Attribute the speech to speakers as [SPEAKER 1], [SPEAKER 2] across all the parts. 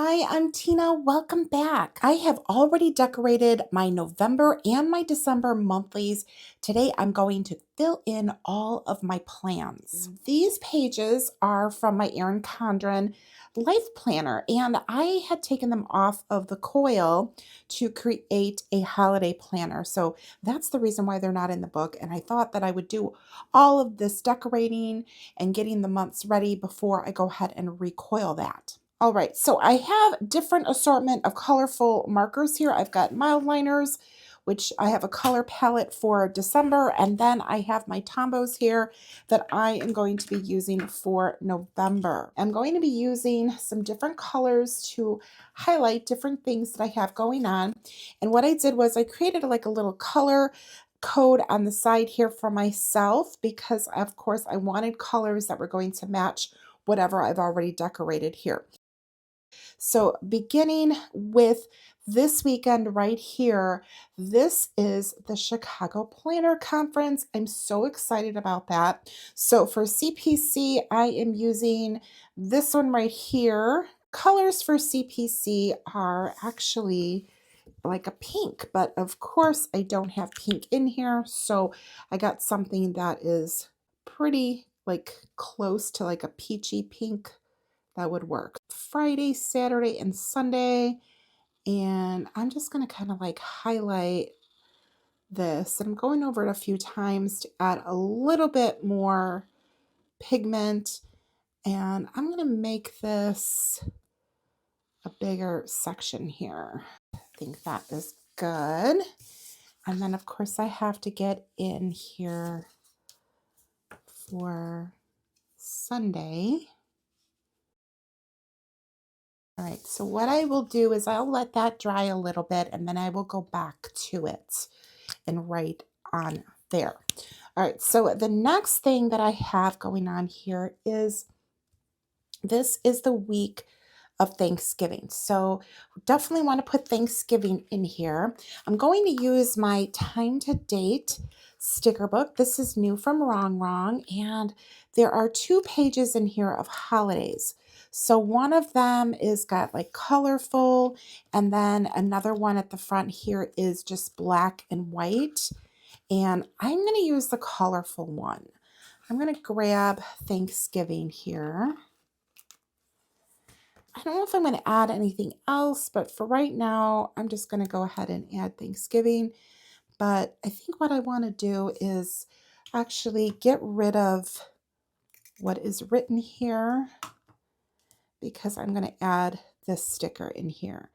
[SPEAKER 1] Hi, I'm Tina. Welcome back. I have already decorated my November and my December monthlies. Today, I'm going to fill in all of my plans. These pages are from my Erin Condren Life Planner, and I had taken them off of the coil to create a holiday planner. So that's the reason why they're not in the book. And I thought that I would do all of this decorating and getting the months ready before I go ahead and recoil that. All right, so I have different assortment of colorful markers here. I've got mild liners, which I have a color palette for December, and then I have my Tombows here that I am going to be using for November. I'm going to be using some different colors to highlight different things that I have going on. And what I did was I created like a little color code on the side here for myself because, of course, I wanted colors that were going to match whatever I've already decorated here. So beginning with this weekend right here, this is the Chicago Planner Conference. I'm so excited about that. So for CPC, I am using this one right here. Colors for CPC are actually like a pink, but of course I don't have pink in here. So I got something that is pretty like close to like a peachy pink that would work. Friday, Saturday, and Sunday. And I'm just going to kind of like highlight this. And I'm going over it a few times to add a little bit more pigment. And I'm going to make this a bigger section here. I think that is good. And then, of course, I have to get in here for Sunday. All right, so what I will do is I'll let that dry a little bit and then I will go back to it and write on there. All right, so the next thing that I have going on here is this is the week of Thanksgiving. So definitely want to put Thanksgiving in here. I'm going to use my time to date sticker book. This is new from Wrong, and there are 2 pages in here of holidays. So one of them is got like colorful, and then another one at the front here is just black and white. And I'm going to use the colorful one. I'm going to grab Thanksgiving here. I don't know if I'm going to add anything else, but for right now, I'm just going to go ahead and add Thanksgiving. But I think what I want to do is actually get rid of what is written here because I'm going to add this sticker in here.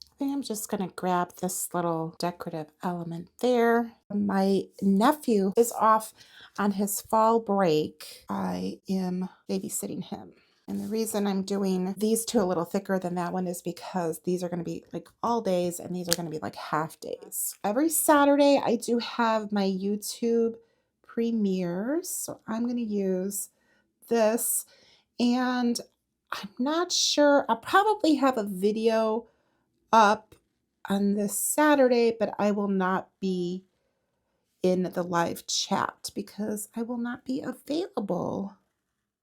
[SPEAKER 1] I think I'm just going to grab this little decorative element there. My nephew is off on his fall break. I am babysitting him. And the reason I'm doing these 2 a little thicker than that one is because these are going to be like all days and these are going to be like half days. Every Saturday, I do have my YouTube premieres. So I'm going to use this. And I'm not sure. I'll probably have a video up on this Saturday, but I will not be in the live chat because I will not be available.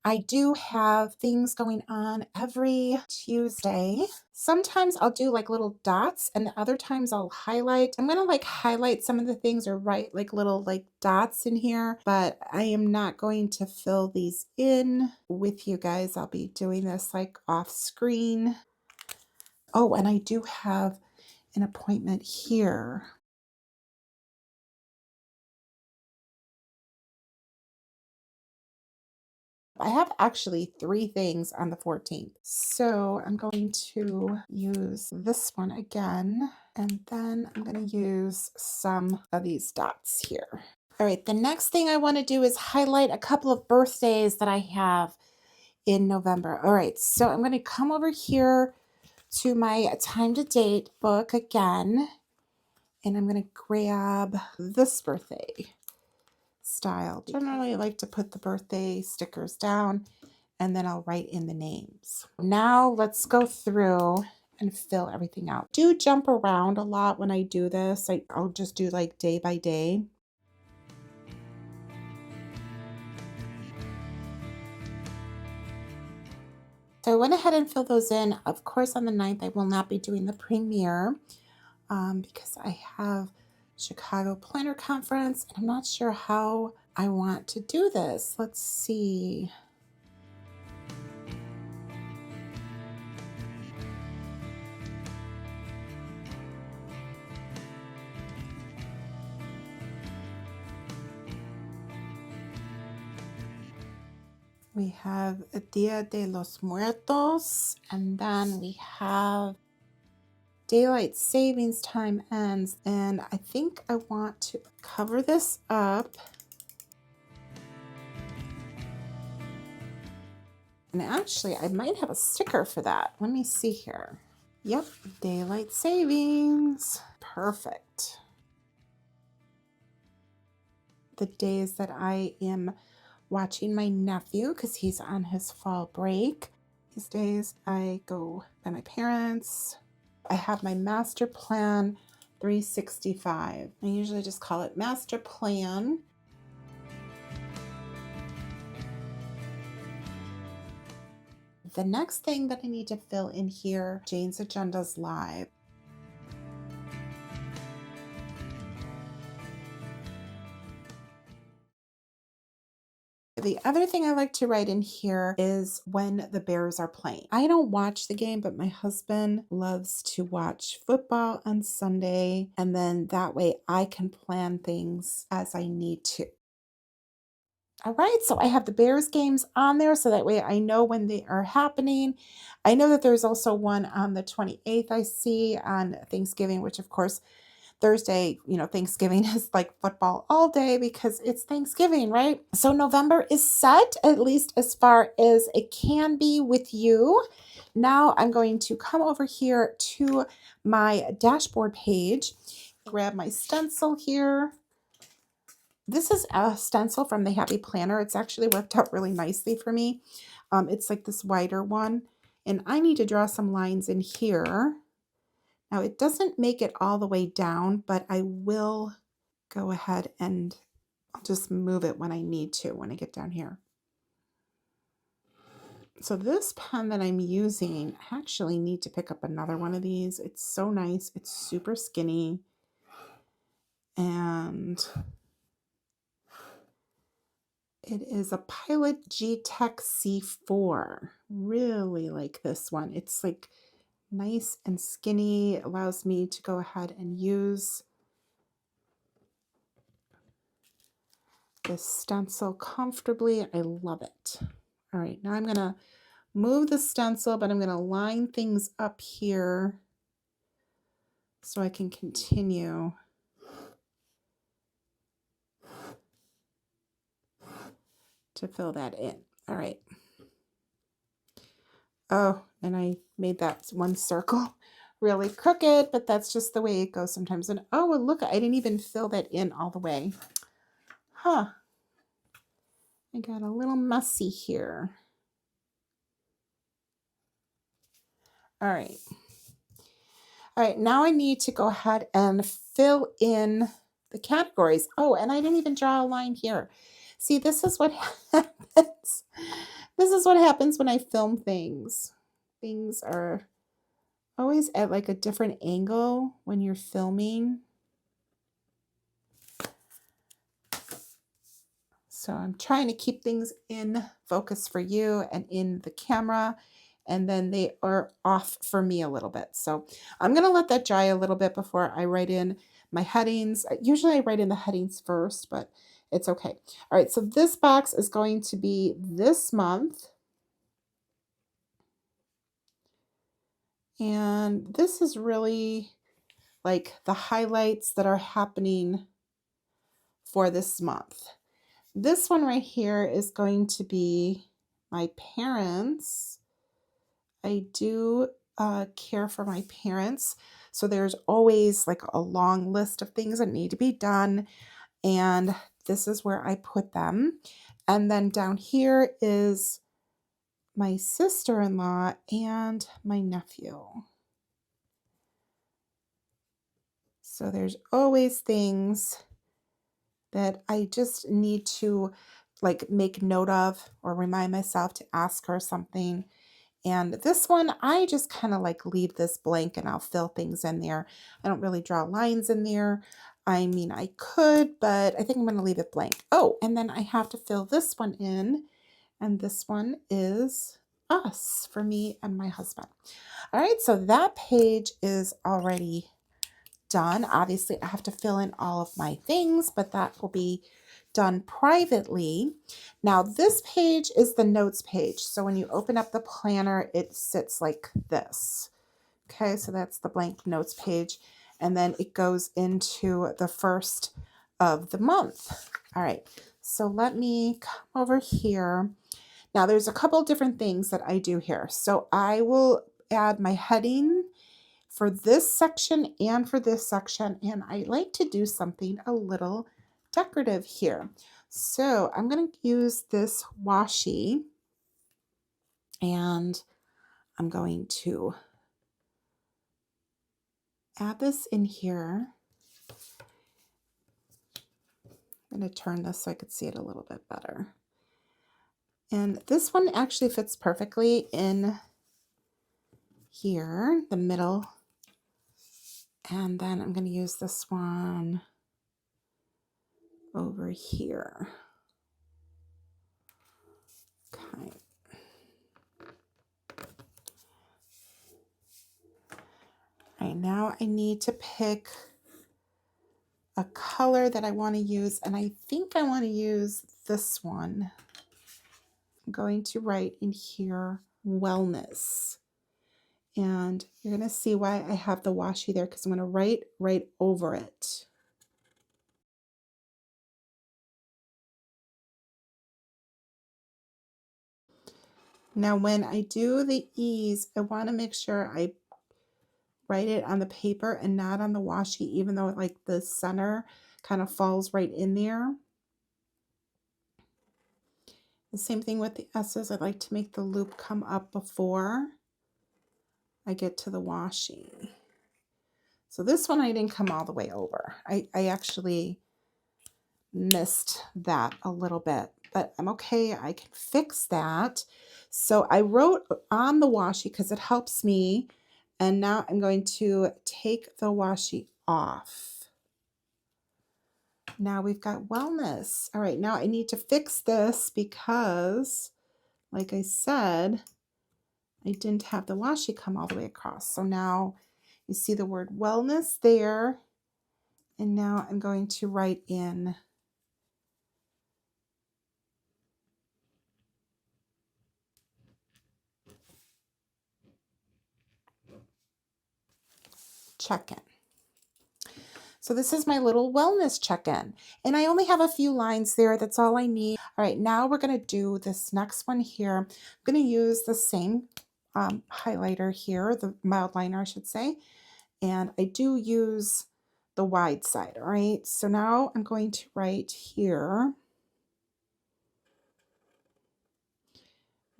[SPEAKER 1] I do have things going on every Tuesday. Sometimes I'll do like little dots and other times I'll highlight. I'm going to like highlight some of the things or write like little like dots in here, but I am not going to fill these in with you guys. I'll be doing this like off screen. Oh, and I do have an appointment here. I have actually 3 things on the 14th. So I'm going to use this one again, and then I'm going to use some of these dots here. All right, the next thing I want to do is highlight a couple of birthdays that I have in November. All right, so I'm going to come over here to my time to date book again, and I'm going to grab this birthday style. Generally, I like to put the birthday stickers down and then I'll write in the names. Now let's go through and fill everything out. Do jump around a lot when I do this. I'll just do like day by day. So I went ahead and filled those in. Of course, on the 9th, I will not be doing the premiere because I have Chicago Planner Conference, and I'm not sure how I want to do this. Let's see. We have Dia de los Muertos, and then we have daylight savings time ends, and I think I want to cover this up. And actually, I might have a sticker for that. Let me see here. Yep, daylight savings. Perfect. The days that I am watching my nephew because he's on his fall break. These days I go by my parents. I have my master plan 365. I usually just call it master plan. The next thing that I need to fill in here, Jane's Agenda's live. The other thing I like to write in here is when the Bears are playing. I don't watch the game, but my husband loves to watch football on Sunday, and then that way I can plan things as I need to. All right, so I have the Bears games on there, so that way I know when they are happening. I know that there's also one on the 28th I see on Thanksgiving, which of course Thursday, Thanksgiving is like football all day because it's Thanksgiving, right? So November is set, at least as far as it can be with you. Now I'm going to come over here to my dashboard page, grab my stencil here. This is a stencil from the Happy Planner. It's actually worked out really nicely for me. It's like this wider one, and I need to draw some lines in here. Now it doesn't make it all the way down, but I will go ahead and I'll just move it when I need to, when I get down here. So this pen that I'm using, I actually need to pick up another one of these. It's so nice. It's super skinny. And it is a Pilot G-Tech C4. Really like this one. It's like nice and skinny. It allows me to go ahead and use this stencil comfortably. I love it. All right, now I'm going to move the stencil, but I'm going to line things up here so I can continue to fill that in. All right. Oh, and I made that one circle really crooked, but that's just the way it goes sometimes. And oh, well, look, I didn't even fill that in all the way. Huh. I got a little messy here. All right. All right, now I need to go ahead and fill in the categories. Oh, and I didn't even draw a line here. See, this is what happens. This is what happens when I film things. Things are always at like a different angle when you're filming. So I'm trying to keep things in focus for you and in the camera, and then they are off for me a little bit. So I'm going to let that dry a little bit before I write in my headings. Usually I write in the headings first, but it's okay. All right, so this box is going to be this month. And this is really like the highlights that are happening for this month. This one right here is going to be my parents. I do care for my parents. So there's always like a long list of things that need to be done. And this is where I put them. And then down here is my sister-in-law and my nephew. So there's always things that I just need to like make note of or remind myself to ask her something. And this one, I just kind of like leave this blank and I'll fill things in there. I don't really draw lines in there. I mean, I could, but I think I'm going to leave it blank. Oh, and then I have to fill this one in. And this one is us, for me and my husband. All right, so that page is already done. Obviously, I have to fill in all of my things, but that will be done privately. Now, this page is the notes page. So when you open up the planner, it sits like this. Okay, so that's the blank notes page. And then it goes into the first of the month. All right, so let me come over here. Now, there's a couple different things that I do here. So I will add my heading for this section and for this section, and I like to do something a little decorative here. So I'm going to use this washi, and I'm going to add this in here. I'm going to turn this so I could see it a little bit better. And this one actually fits perfectly in here, the middle. And then I'm going to use this one over here. Okay. All right, now I need to pick a color that I want to use, and I think I want to use this one. I'm going to write in here wellness. And you're going to see why I have the washi there, because I'm going to write right over it. Now, when I do the E's, I want to make sure I write it on the paper and not on the washi, even though like the center kind of falls right in there. The same thing with the S's. I'd like to make the loop come up before I get to the washi. So this one I didn't come all the way over. I actually missed that a little bit, but I'm okay. I can fix that. So I wrote on the washi because it helps me. And now I'm going to take the washi off. Now we've got wellness. All right, now I need to fix this because, like I said, I didn't have the washi come all the way across. So now you see the word wellness there. And now I'm going to write in check-in. So this is my little wellness check-in. And I only have a few lines there. That's all I need. All right, now we're going to do this next one here. I'm going to use the same highlighter here, the mild liner, I should say. And I do use the wide side, all right? So now I'm going to write here.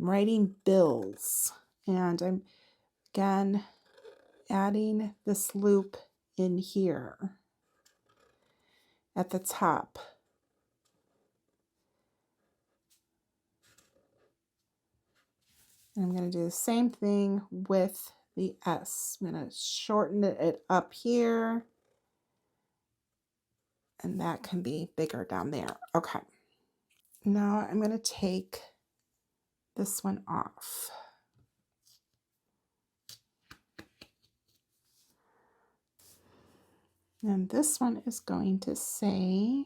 [SPEAKER 1] I'm writing bills. And I'm, again, adding this loop in here at the top. And I'm going to do the same thing with the S. I'm going to shorten it up here. And that can be bigger down there. Okay. Now I'm going to take this one off. And this one is going to say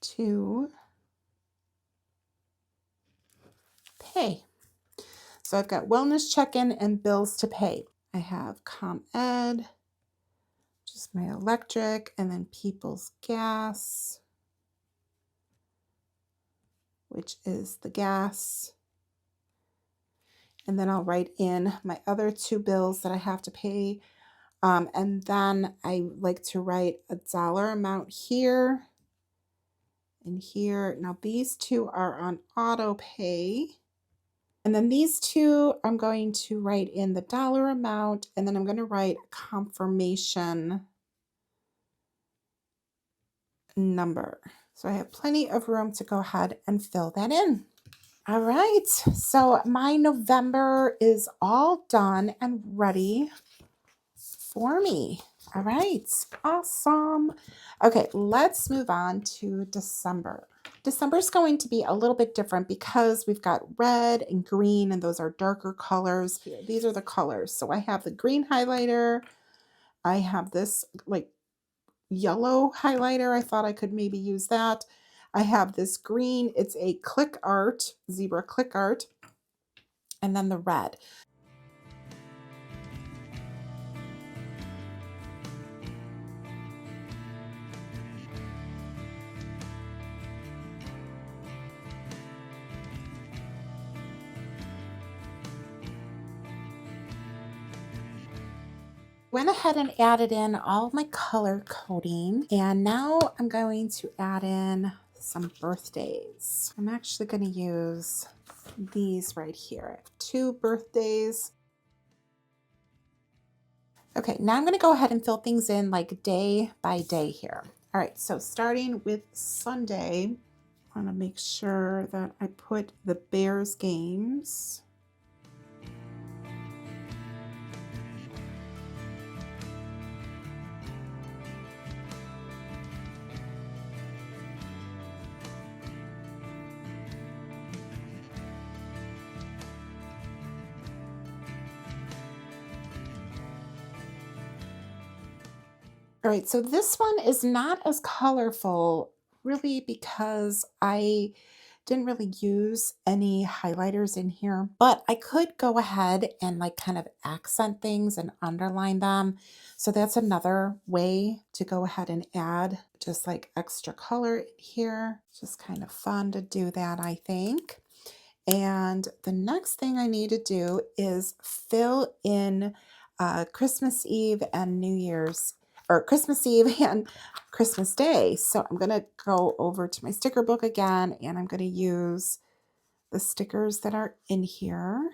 [SPEAKER 1] to pay. So I've got wellness check-in and bills to pay. I have ComEd, just my electric, and then People's Gas, which is the gas. And then I'll write in my other two bills that I have to pay. And then I like to write a dollar amount here and here. Now these two are on auto pay. And then these two, I'm going to write in the dollar amount, and then I'm going to write a confirmation number. So I have plenty of room to go ahead and fill that in. All right, so my November is all done and ready for me. All right, awesome. Okay, let's move on to December. December is going to be a little bit different because we've got red and green, and those are darker colors. Here, these are the colors. So I have the green highlighter. I have this like yellow highlighter. I thought I could maybe use that. I have this green. It's a click art, zebra click art, and then the red. Went ahead and added in all of my color coding, and now I'm going to add in some birthdays. I'm actually going to use these right here. I have 2 birthdays. Okay, now I'm going to go ahead and fill things in like day by day here. All right, so starting with Sunday, I want to make sure that I put the Bears games. All right, so this one is not as colorful really because I didn't really use any highlighters in here, but I could go ahead and like kind of accent things and underline them. So that's another way to go ahead and add just like extra color in here. Just kind of fun to do that, I think. And the next thing I need to do is fill in Christmas Eve and New Year's, or Christmas Eve and Christmas Day. So I'm going to go over to my sticker book again, and I'm going to use the stickers that are in here.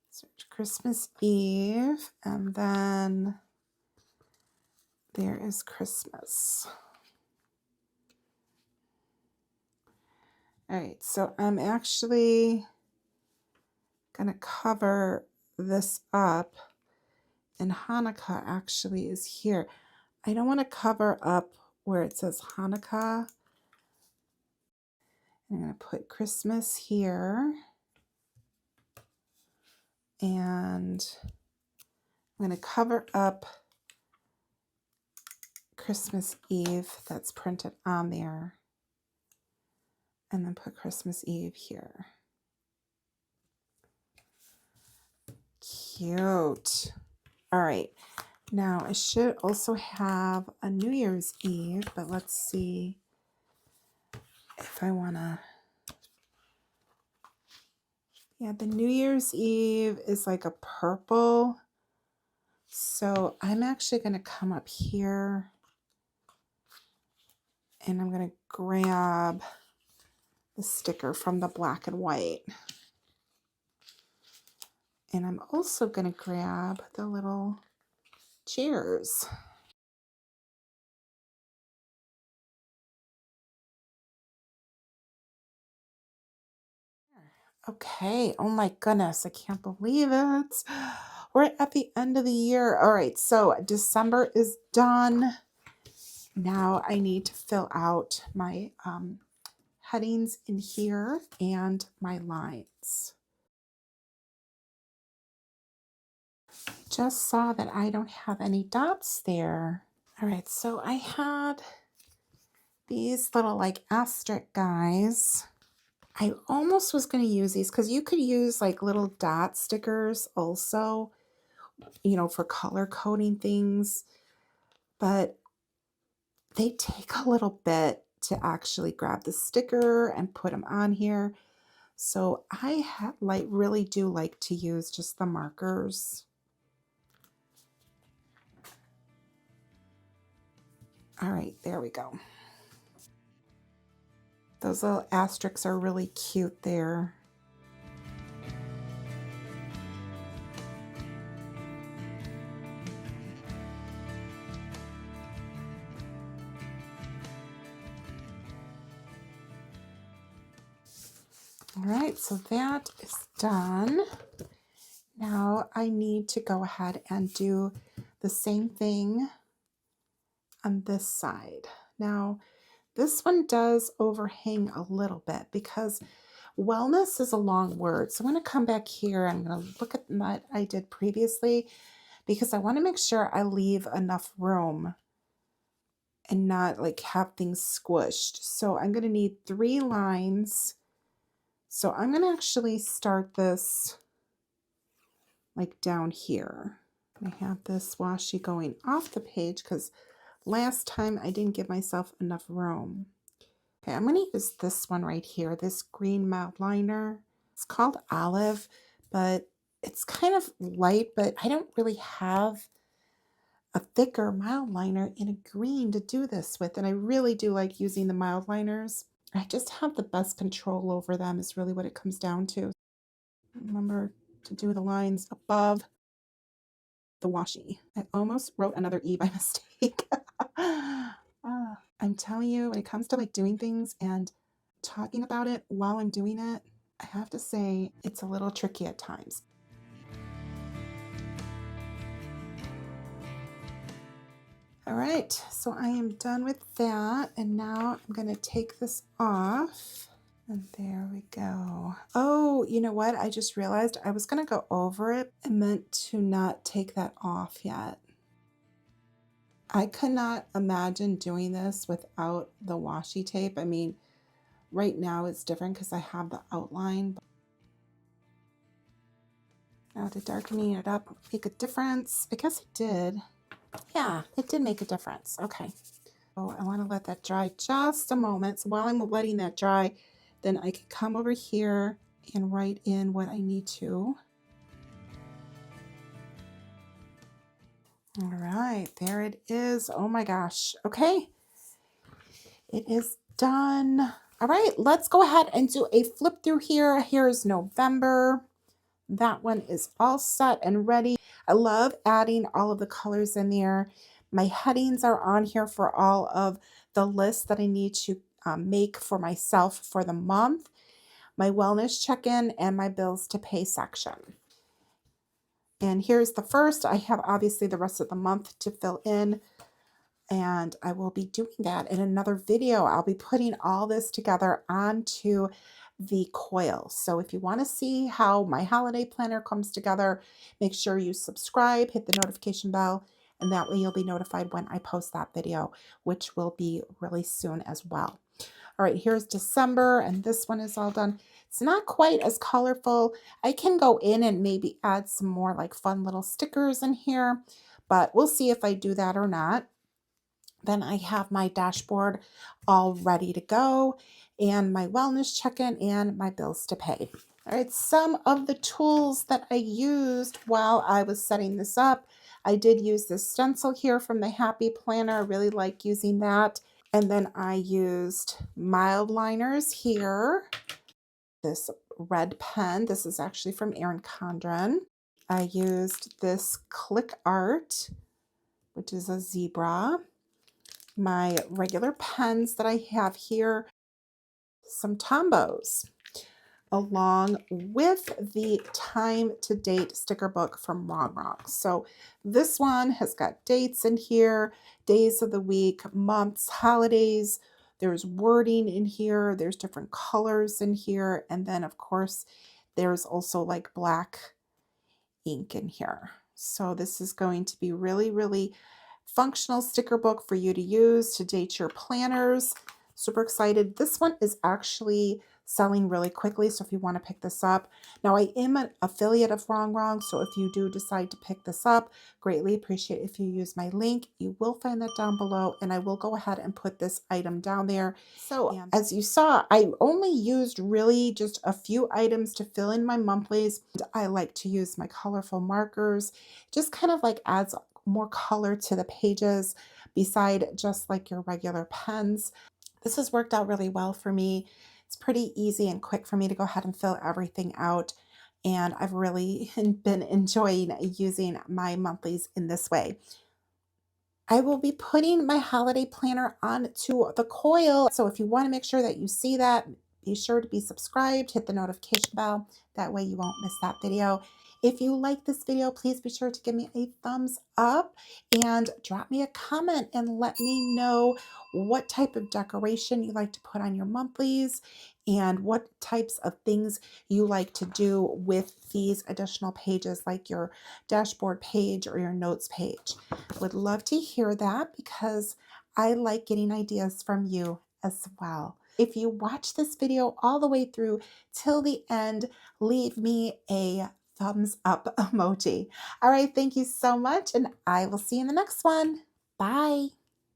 [SPEAKER 1] So Christmas Eve, and then there is Christmas. All right, so I'm actually going to cover this up, and Hanukkah actually is here. I don't want to cover up where it says Hanukkah. I'm going to put Christmas here, and I'm going to cover up Christmas Eve that's printed on there, and then put Christmas Eve here. Cute. All right. Now I should also have a New Year's Eve, but let's see if I want to. Yeah, the New Year's Eve is like a purple. So I'm actually going to come up here, and I'm going to grab the sticker from the black and white. And I'm also going to grab the little cheers. Okay, oh my goodness, I can't believe it. We're at the end of the year. All right, so December is done. Now I need to fill out my headings in here and my lines. Just saw that I don't have any dots there. All right, so I had these little like asterisk guys. I almost was going to use these because you could use like little dot stickers also, you know, for color coding things, but they take a little bit to actually grab the sticker and put them on here. So I really do like to use just the markers. All right, there we go. Those little asterisks are really cute there. All right, so that is done. Now I need to go ahead and do the same thing on this side. Now, this one does overhang a little bit because wellness is a long word. So I'm going to come back here. I'm going to look at what I did previously because I want to make sure I leave enough room and not like have things squished. So I'm going to need 3 lines. So I'm going to actually start this like down here. I have this washi going off the page because last time I didn't give myself enough room. Okay, I'm going to use this one right here, this green mild liner. It's called Olive, but it's kind of light, but I don't really have a thicker mild liner in a green to do this with, and I really do like using the mild liners. I just have the best control over them is really what it comes down to. Remember to do the lines above the washi. I almost wrote another E by mistake. I'm telling you, when it comes to like doing things and talking about it while I'm doing it, I have to say it's a little tricky at times. All right, so I am done with that, and now I'm going to take this off. And there we go. Oh, you know what? I just realized I was going to go over it. I meant to not take that off yet. I could not imagine doing this without the washi tape. I mean, right now it's different because I have the outline. Now, did darkening it up make a difference? I guess it did. Yeah, it did make a difference. Okay. So I want to let that dry just a moment. So while I'm letting that dry, then I can come over here and write in what I need to. All right, there it is. Oh my gosh. Okay. It is done. All right, let's go ahead and do a flip through here. Here's November. That one is all set and ready. I love adding all of the colors in there. My headings are on here for all of the lists that I need to make for myself for the month, my wellness check-in, and my bills to pay section. And here's the first. I have obviously the rest of the month to fill in, and I will be doing that in another video. I'll be putting all this together onto the coil. So if you want to see how my holiday planner comes together, make sure you subscribe, hit the notification bell, and that way you'll be notified when I post that video, which will be really soon as well. All right, here's December, and this one is all done. It's not quite as colorful. I can go in and maybe add some more like fun little stickers in here, but we'll see if I do that or not. Then I have my dashboard all ready to go, and my wellness check-in and my bills to pay. All right, some of the tools that I used while I was setting this up. I did use this stencil here from the Happy Planner. I really like using that. And then I used mild liners here. This red pen. This is actually from Erin Condren. I used this click art, which is a zebra. My regular pens that I have here, some Tombows, along with the time to date sticker book from RONGRONG. So this one has got dates in here, days of the week, months, holidays. There's wording in here. There's different colors in here. And then of course, there's also like black ink in here. So this is going to be really, really functional sticker book for you to use to date your planners. Super excited. This one is actually selling really quickly, so if you want to pick this up. Now, I am an affiliate of RONGRONG, so if you do decide to pick this up, greatly appreciate if you use my link. You will find that down below, and I will go ahead and put this item down there. So as you saw, I only used really just a few items to fill in my monthlies. I like to use my colorful markers, just kind of like adds more color to the pages beside just like your regular pens. This has worked out really well for me. It's pretty easy and quick for me to go ahead and fill everything out. And I've really been enjoying using my monthlies in this way. I will be putting my holiday planner onto the coil. So if you want to make sure that you see that, be sure to be subscribed, hit the notification bell. That way you won't miss that video. If you like this video, please be sure to give me a thumbs up and drop me a comment and let me know what type of decoration you like to put on your monthlies and what types of things you like to do with these additional pages, like your dashboard page or your notes page. Would love to hear that because I like getting ideas from you as well. If you watch this video all the way through till the end, leave me a thumbs up emoji. All right, thank you so much, and I will see you in the next one. Bye.